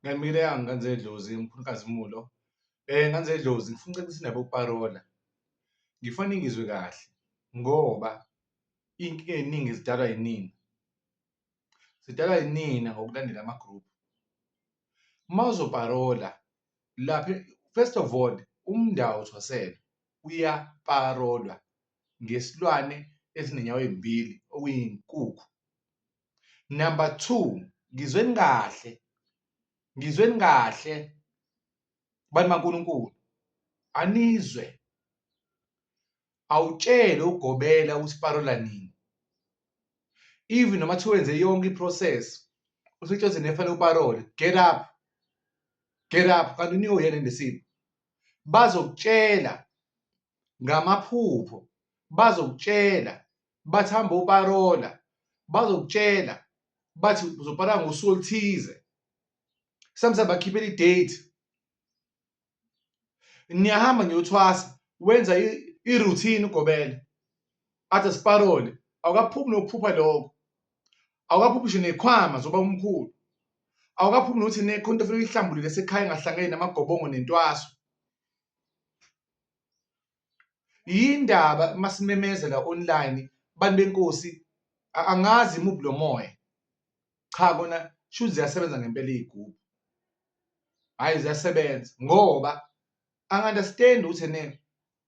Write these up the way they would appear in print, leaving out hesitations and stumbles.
Ngamile Ngandledlozi uMkhulukazi Mulo. Ngandledlozi ngifuna ucebisa indaba yokuparola. Ngifuna ngizwe kahle ngoba iy'nkinga ey'ningi zidalwa yinina. Zidalwa yinina ngokulandela ama-group. Uma uzoparola lapha, first of all, umndawo thwasela uyaparolwa ngesilwane esinenyawo ey'mbili okuyinkukhu. Number two, ngizweni kahle bantu maNkulunkulu, anizwe, awutshele ugobela ukuthi parola nini. Even noma kuthiwa wenze yonke i-process usitshoze nefanele uparole, get up, kanti unikwe uyena nesipho. Bazokutshela ngamaphupho, bazokutshela bathi hamba uparola, bazokutshela bathi uzoparola ngosuku oluthize, sometimes bakhiphela i-date. Niyahamba niyothwasa, wenza i-routine ugobela, athi asiparole, awukaphuphi nokuphupha lokho, awukaphuphi ngisho nekhwama zoba umkhulu, awukaphuphi nokuthi nekhona into efanele uyihlambulule sekhaya engahlangene namagobongo nentwaso. Yindaba masimemeza la online, bantu benkosi, angazi imuphi lo moya. Cha, kona shuthi ziyasebenza ngempela iy'gubhu, hhayi ziyasebenza ngoba angi-understand ukuthi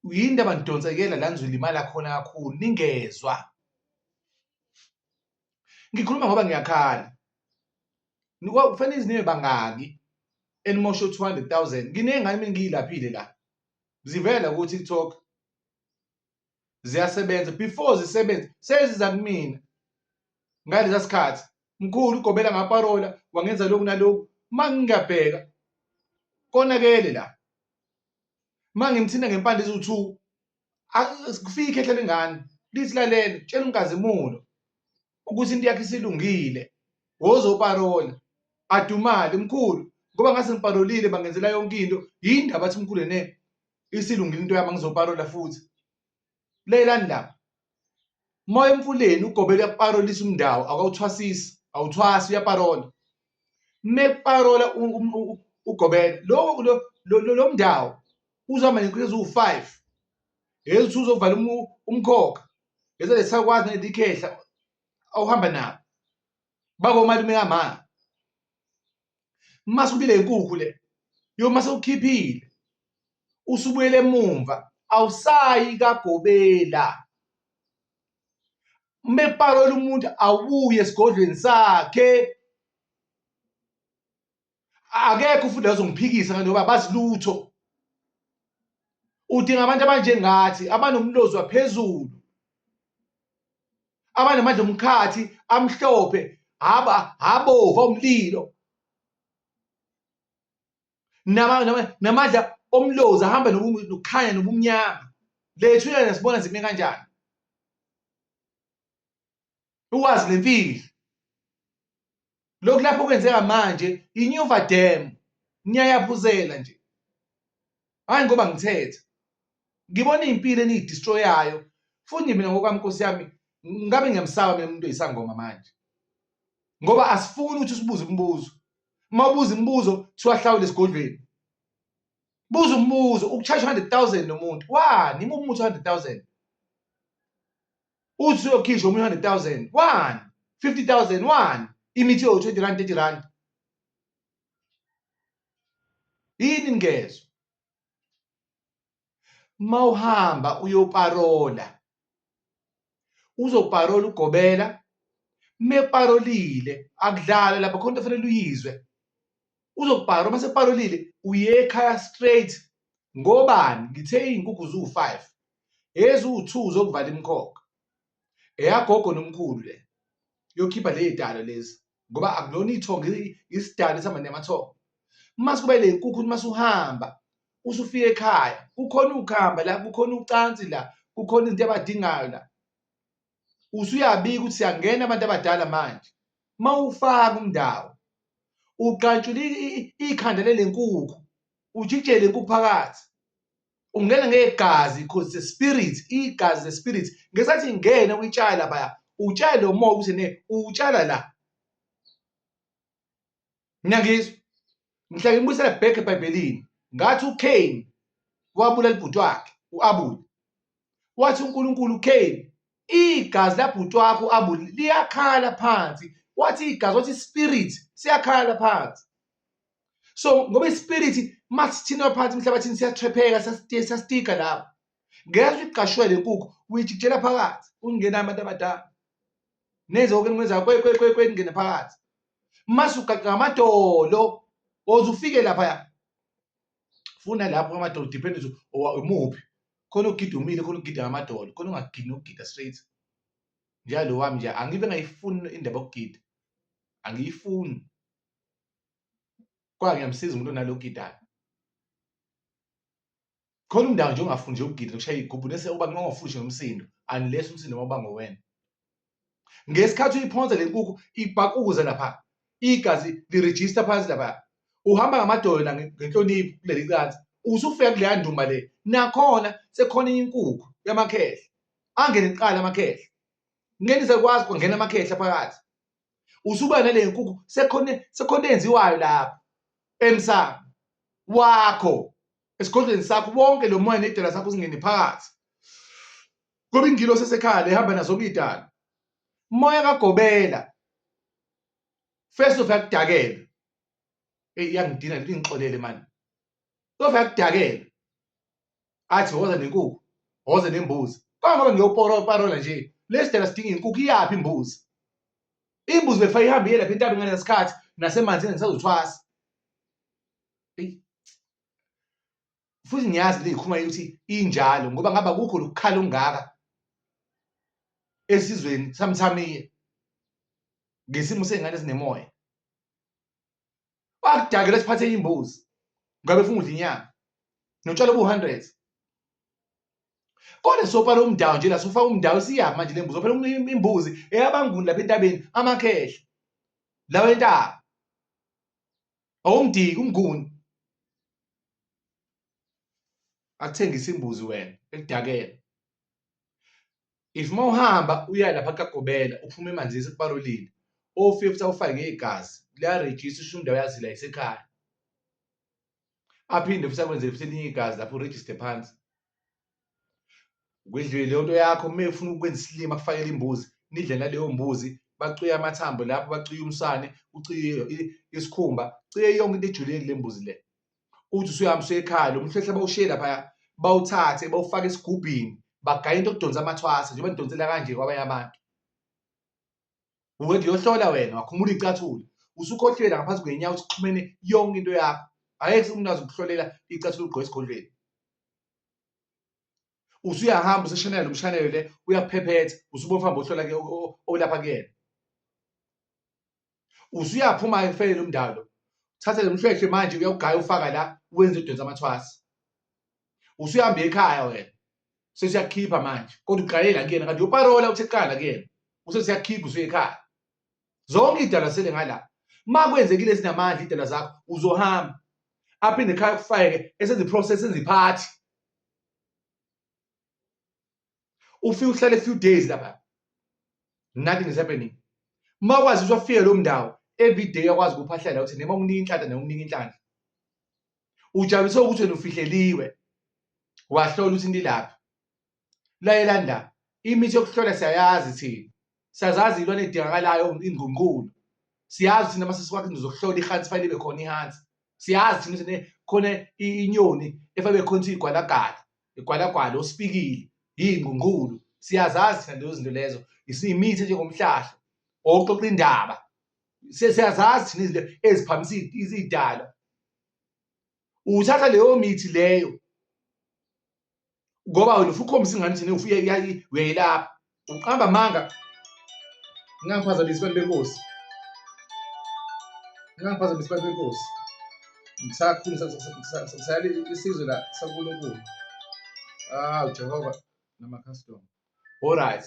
yindaba nidonsekela la nizolimala khona kakhulu ningezwa. Ngikhuluma ngoba ngiyakhala. Kufanele nibe bangaki enimoshe 200,000. Nginey'ngane mina ngiyilaphile la, zivela ku-TikTok, ziyasebenza. Before zisebenze seziza kumina ngalesa sikhathi, mkhulu ugobela ngaparola, wangenza lokhu nalokhu. Uma ngingabheka konakele la, uma ngimthinta ngempande eziwu-2, kufike ikhehla lengane lithi lalele, tshela uNkazimulo ukuthi into yakhe isilungile, wozoparola, adumale mkhulu, ngoba ngase ngiparolile bangenzela yonke into. Yindaba athi mkhulu isilungile into yami ngizoparola futhi. Lelani la, moya emfuleni ugobela uyaparolisa umndawo, awuthwasisi, awuthwasi, uyaparola. Mekuparola ugobela lo mndawo uzohamba ney'nkukhu eziwu-5, ezithi uzovala umkhokha, ezisakwazi naleli ikhehla awuhamba nabo, bakomalume kama. Mase ubile inkukhu le, mase ukhiphile, usubuyele emumva, awusayi kagobela. Mekuparola umuntu awubuye esigodlweni sakhe. Akekho futhi la ozongiphikisa ngoba abazi lutho. Udinga abantu abanjengathi, abanomlozi waphezulu, abanamandla omkhathi amhlophe, abova umlilo, namandla omlozi ahamba nokukhanya nobumnyama. Lethu yena sibona zime kanjani, ukwazi lemfihlo. Lokhu lapho kwenzeka manje inyuva dam, niyayaphuzela nje, hhayi ngoba ngithetha. Ngibona iy'mpilo eniy'distroyayo futhi mina ngokwami Nkosi yami, ngabe ngiyamsaba mina umuntu oyisangoma manje, ngoba asifuni ukuthi sibuze umbuzo. Uma ubuza imibuzo kuthiwa hlawule esigodlweni. Buza umbuzo, uku-charge 100,000 nomuntu, wani? Imuphi umuthi 100,000? Uthi uyokhishwa omunye 100,000, wani? 50,000, wani? Imithi yo-20 rand, 30 rand. Yini ningezwa? Uma uhamba uyoparola, uzoparola ugobela, meparolile akudlala lapha, khona into efanele uyizwe. Uzoparola, mase parolile uye ekhaya straight. Ngobani? Ngithe iy'nkukhu ziwu-5, eziwu-2 zokuvala imikhokha, eyagogo nomkhulu le yokhipha ley'dalo lezi, ngoba akulona ithongo, isidalo esihamba namathongo. Mase kuba le nkukhu, mase uhamba usufika ekhaya, kukhona ukhamba la, kukhona ucansi la, kukhona izinto abadingayo la, usuyabika ukuthi siyangena abantu abadala manje. Uma ufaka umndawo, uqantshule ikhanda lele nkukhu, ujikijele nkukhu phakathi, ungena ngegazi because the spirit, igazi the spirit. Ngesathi ingena uyitshala laphaya, utshale lo moya ukuthi uwutshala la. Ngiyangizwa? Ngihlake ngibuyisela back eBhayibhelini ngathi uCain wabulala ibhuti wakhe u-Abel. Wathi uNkulunkulu Cain, igazi labhuti wakho u-Abel liyakhala phansi. Wathi igazi, wathi spirit siyakhala phansi. So ngoba ispirit masithina phansi emhlabathini siyatrepheka, siyastika lapho. Ngeke uqashwe le nkukhu uyijikijela phakathi ungena abantu abadala. Nezo ke ngwenza kwe ngene phakathi. Masugaqa ngamadolo oze ufike lapha. Funa lapho ngamadolo depend umuphi. Khona ugida umile, khona ugida ngamadolo, khona ungagidi nokugida straight. Njalo wami nje angibe ngayifuni indaba yokugida. Angiyifuni. Kwa ngiyamsiza umuntu onalogidayo. Khona umndawo nje ongafuni nje ukugida nokushaya igubhu nese uba ngongafuni nomsindo unless umsindo mawuba ngowena. Ngesikhathi uyiphonza le nkukhu ibhakuza lapha. Igazi liregister phansi lapha. Uhamba ngamadolo la ngenhlonipho kuleli kanti. Usufika kuleya ndumba le. Nakhona sekhona inkukhu yamakhehla. Angene iqala amakhehla. Ngeke nizakwazi ukungena amakhehla phakathi. Usuba nale nkukhu sekhona enziwayo lapha. Emsamo wakho esigodlweni sakho bonke lo moya nedela sakho singene phakathi. Ngoba ingilo sesekhaya ehamba nazo kuyidala. Moya kaGobela. First of yakudakela. Iyangidina lingixolele manje. Sofa yakudakela. Athi woza nenkukhu, woza nembuzi. Kangoba ngiyoporola nje. Lesidela sidinga inkukhu iyapi imbuzi? Imbuzi befa ihambe lapha entabeni ngale sikhathi nasemanzini ngisazothwasa. Futhi ngiyazi le ikhuluma ukuthi injalo ngoba ngaba kukho lokukhala ongaka esizweni samthamiya ngesimo sengane ezinemoya. Wakudakela siphathe imbuzi ngabe ufuna udla inyama notshalo bu100. Kodwa sopala umdawo nje la sofaka umdawo siyapi manje le mbuzi sophela imbuzi eyabanguni lapha entabeni amakhehla lawa entaba. Awumdiki umnguni. Akuthengisa imbuzi wena ekudakela. If mawuhamba uya lapha kaGobela uphuma emanzini sekuparolile o50 awufake ngegazi liya register usho indawo yazi la isekhaya. Aphinde futhi akwenzele futhi elinye igazi lapho uregister phansi. Kwedlule leyo nto yakho uma ufuna ukwenza isilima kufakela imbuzi nidle naleyo mbuzi bacuye amathambo lapho bacuye umsane uciye isikhumba ciye yonke into ejulile le mbuzi le. Uthi usuyahamba usekhaya lo mhlehla bawushiye lapha bawuthathe bawufaka esigubhini bagaya into okudonsa amathwasa njengoba nidonsela kanje kwabanye abantu. Uwethi uyohlola wena wakhumula icathula usukhohlela ngaphansi kwenyawo usixhumene yonke into yakho. Ayekho umuntu azokuhlolela icathula ugqoke esigodlweni. Usuyahamba useshanela nomshanelo le uyaphephetha usubona uhamba uhlola ke olapha kuyena. Usuyaphuma efele lo mdawo lo. Thatha le mhlwehlwe manje uyawugaya ufaka la wenze udonsa amathwasa. Usuyahamba ekhaya wena. Sesiyakhipha manje kodwa uqalela kuyena kanti uyoparola uthi eqala kuyena. Usesiyakhipha usuyekhaya. Zonke idala sele ngala. Makwenzekile sinamandla idala zakho uzohamba. Aphinde ekhaya kufake esenze iprocess enze iphathi. Ufike uhlale a few days lapha. Nothing is happening. Makwazi usufike lo mdawo every day yakwazi ukuphahlela uthi nema unika inhlanhla noma unika inhlanhla. Ujabulise ukuthi wena ufihleliwe. Wahlola ukuthi indilapha. La eLanda imithi yokuhlola siyayazi thina. Siyazazi ilwane edingakalayo ingqungqulu. Siyazi thina mase sikwakhe nizohlola ihansi file libe khona ihansi. Siyazi thina khona inyoni efabe khona igwalagala, igwalagwala osipikile, ingqungqulu. Siyazazi thina lezo zinto lezo. Isimithi njengomhlahla oxoxa indaba. Siyazazi thina izinto eziphamisa izidalwa. Uthatha leyo mithi leyo ngoba wena ufukhombisa ingane thina ufike uyayilapha. Uqamba amanga. Ngingaphazamisa abantu benkosi. Ngingaphazamisa abantu benkosi. Ngisayala isizwe la sakuNkulunkulu. Jehova nama-custom. Alright.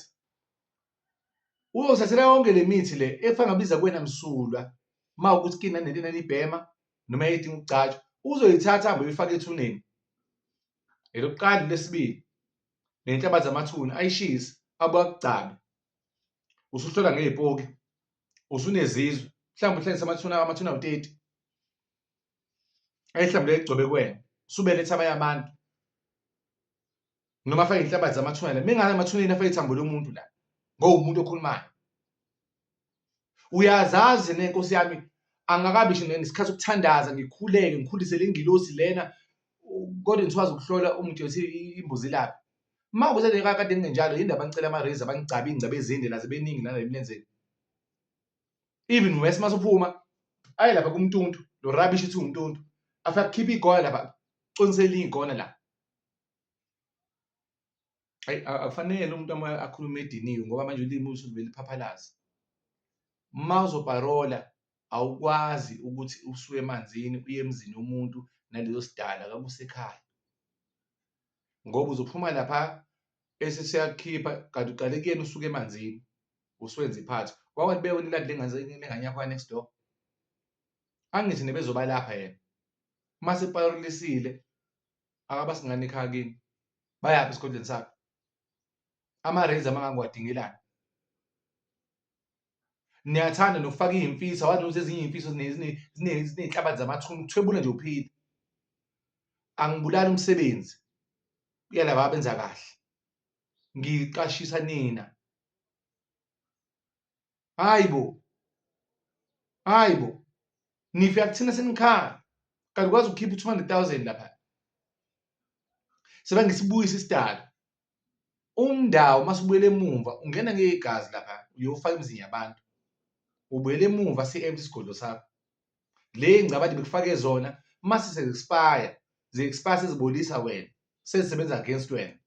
Uzothathela yonke le mithi le efana ngabiza kuwena msulwa mawukuthi kina nento enibhema noma edinga ukugcatshwa uzoyithatha hambe uyifaka ethuneni. Elokuqala lesibili nenhlabathi zamathuna ayishisa abakugcabe. Usuhlola ngeziphoki. Usunezizwe. Mhlawumbe uhlangisa amathuna u30. ayihlambule egcobe kuwena subeletha abanye abantu noma afake inhlabathi zamathunela mingane emathuneni afake ithambo lomuntu la ngowumuntu okhulumayo. Uyazazi nenkosi yami angakabi nje nesikhathi sokuthandaza ngikhuleke ngikhulise le ngilosi lena kodwa ngithiwazi ukuhlola umuthi wethi imbuzi lapha. Makuze kade kungenjalo yindaba ngicela ama-razor bangigcabe iy'ngcaba ezinde naze beningi nala emlenzeni. Even West masuphuma aye lapha kumntuntu lo rubbish ethi umntuntu afike akhiphe igona lapha conisele iy'gona la. Hayi akufanele umuntu akhulume ediniwe ngoba manje ulimi usuvele iphaphalazi. Mawuzoparola awukwazi ukuthi usuke emanzini uye emzini womuntu naleso sidala kakusekhaya ngoba uzophuma lapha esesiyakukhipha kanti uqale kuyena usuke emanzini usuwenza iphatho. Wakwathi bewona iladi lengane yakho next door angithi nebezoba lapha yena mase parolisile akabasingane ekhaya kini bayaphi esigodlweni sakhe ama-razor mangangiwadingelani. Niyathanda nokufaka iy'mfiso awazi ukuthi ezinye iy'mfiso ziney'nhlabathi zamathuna uthwebula nje uphile. Angibulali umsebenzi yalaba abenza kahle ngiqashisa nina. Hayi bo nifika kuthina senikhala kanti ukwazi ukukhipha 200,000 lapha sebangisibuyisa isidalo. Umndawo masubuyele emumva ungena ngegazi lapha uyofaka emizini yabantu ubuyele emumva si-empty isigodlo sakho. Le ngcabadi bekufake zona mase ze-expire sezibolisa wena sezisebenza against wena.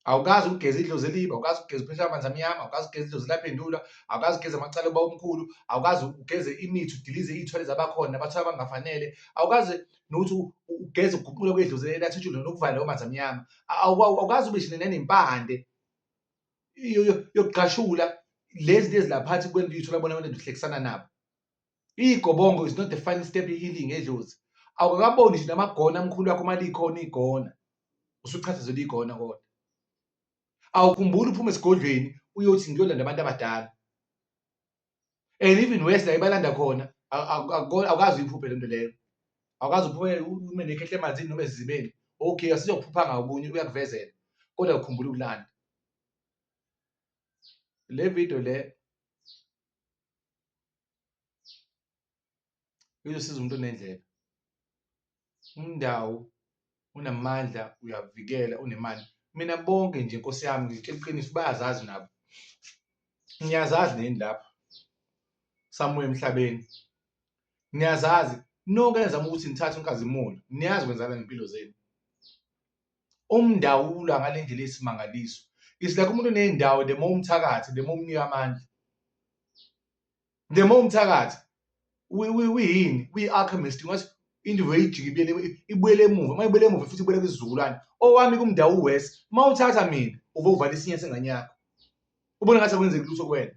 Awukazi ukugeza idlozi elibi, awukazi ukugeza uphesha amanzi amnyama, awukazi ukugeza idlozi laphendula, awukazi ukugeza amacala uba omkhulu, awukazi ugeze imithi udilize iy'thwele zabakhona nabathwala abangafanele, awukazi nokuthi ugeze uguqule kwedlozi elathutshule nokuvala lawo manzi amnyama, awukazi ube shine nanempande yokuqashula lezi lezi laphathi kwento uyithola bona abantu uhlekisana nabo. Iy'gobongo is not the final step ye-healing edlozi. Awukakaboni nje namagona amkhulu akho malikhona igona usuchathezelwe igona kodwa. Awukhumbuli uphume esigodlweni uyothi ngiyolanda abantu abadala and even worse la ebalanda khona awukazi uyiphuphe lento leyo. Awukazi uphume ume nekhehle emanzini noma ezizibeni okay asizokuphupha ngakubunye uyakuvezela kodwa ukhumbula ukulanda. Le video le izosiza umuntu onendlela. Umndawo unamandla uyavikela unemali. Mina bonke nje Nkosi yami ngitshela iqiniso bayazazi nabo. Niyazazi nini lapha somewhere emhlabeni. Niyazazi nonke enizama ukuthi nithathe unkazimulo niyazi kwenzakala ngempilo zenu. Umndawula ngale ndlela eyisimangaliso. It's like umuntu oney'ndawo the more umthakathi the more umnika amandla. The more umthakathi uyini uyi-alchemist ngathi into veyijika ibuyele emuva mayibuyele emuva futhi ibuyele kwisizukulwane. Owami kumndawo uWest mawuthatha mina uve uvala isinye sengane yakho ubone ngathi akwenzeki lutho kuwena.